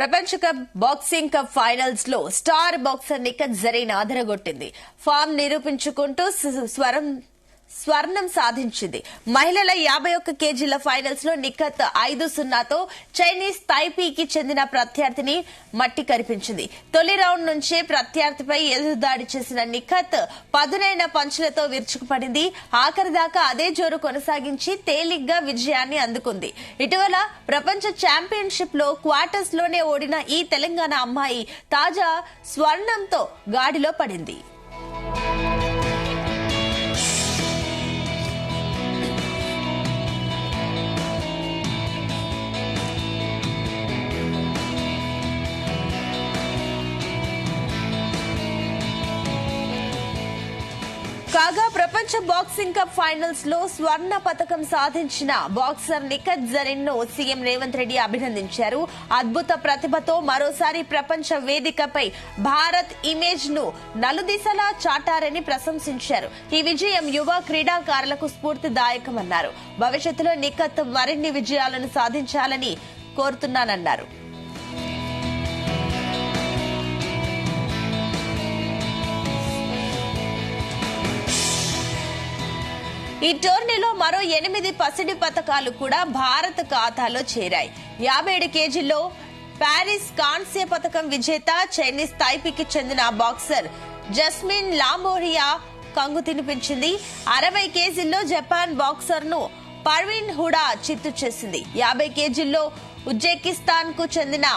ప్రపంచ cup boxing cup finals లో star boxer Nikhat Zareen అదరగొట్టింది. ఫామ్ నిరూపించుకుంటూ స్వర్ణం సాధించింది. మహిళల 51 కేజీల ఫైనల్స్ లో నిఖత్ 5-0తో చైనీస్ తైపీకి చెందిన ప్రత్యర్థిని మట్టి కరిపించింది. తొలి రౌండ్ నుంచే ప్రత్యర్థిపై ఎదురుదాడి చేసిన నిఖత్ పదునైన పంచులతో విరుచుకుపడింది. ఆఖరిదాకా అదే జోరు కొనసాగించి తేలిగ్గా విజయాన్ని అందుకుంది. ఇటీవల ప్రపంచ ఛాంపియన్షిప్ లో క్వార్టర్స్ లోనే ఓడిన ఈ తెలంగాణ అమ్మాయి తాజా స్వర్ణంతో గాడిలో పడింది. కాగా ప్రపంచ బాక్సింగ్ కప్ ఫైనల్స్ లో స్వర్ణ పతకం సాధించిన బాక్సర్ నిఖత్ జరీన్ ను సీఎం రేవంత్ రెడ్డి అభినందించారు. అద్భుత ప్రతిభతో మరోసారి ప్రపంచ వేదికపై భారత్ ఇమేజ్ ను నలుదిశలా చాటారని ప్రశంసించారు. ఈ విజయం యువ క్రీడాకారులకు స్ఫూర్తిదాయకమన్నారు. భవిష్యత్తులో నిఖత్ మరిన్ని విజయాలను సాధించాలని కోరుతున్నానన్నారు. ఈ టోర్నీలో మరో 8 పసిడి పతకాలు కూడా భారత్ ఖాతాలో చేరాయి. 57 కేజీల్లో ప్యారిస్ కాంస్య పతకం విజేత చైనీస్ తైపీకి చెందిన బాక్సర్ జస్మిన్ లాంబోరియా కంగు తినిపించింది. 60 కేజీల్లో జపాన్ బాక్సర్ ను పర్వీన్ హుడా చిత్తు చేసింది. 50 కేజీల్లో ఉజ్బెకిస్తాన్ కు చెందిన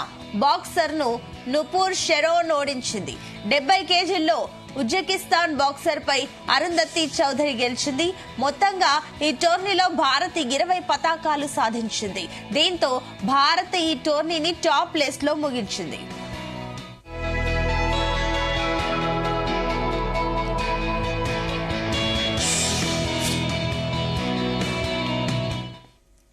బాక్సర్ ను నుపూర్ షెరోన్ ఓడించింది. 70 కేజీల్లో ఉజ్బెకిస్తాన్ బాక్సర్ పై అరుంధతి చౌదరి గెలిచింది. మొత్తంగా ఈ టోర్నీలో భారత్ 20 పతకాలు సాధించింది. దీంతో భారత్ ఈ టోర్నీని టాప్ ప్లేస్ లో ముగించింది.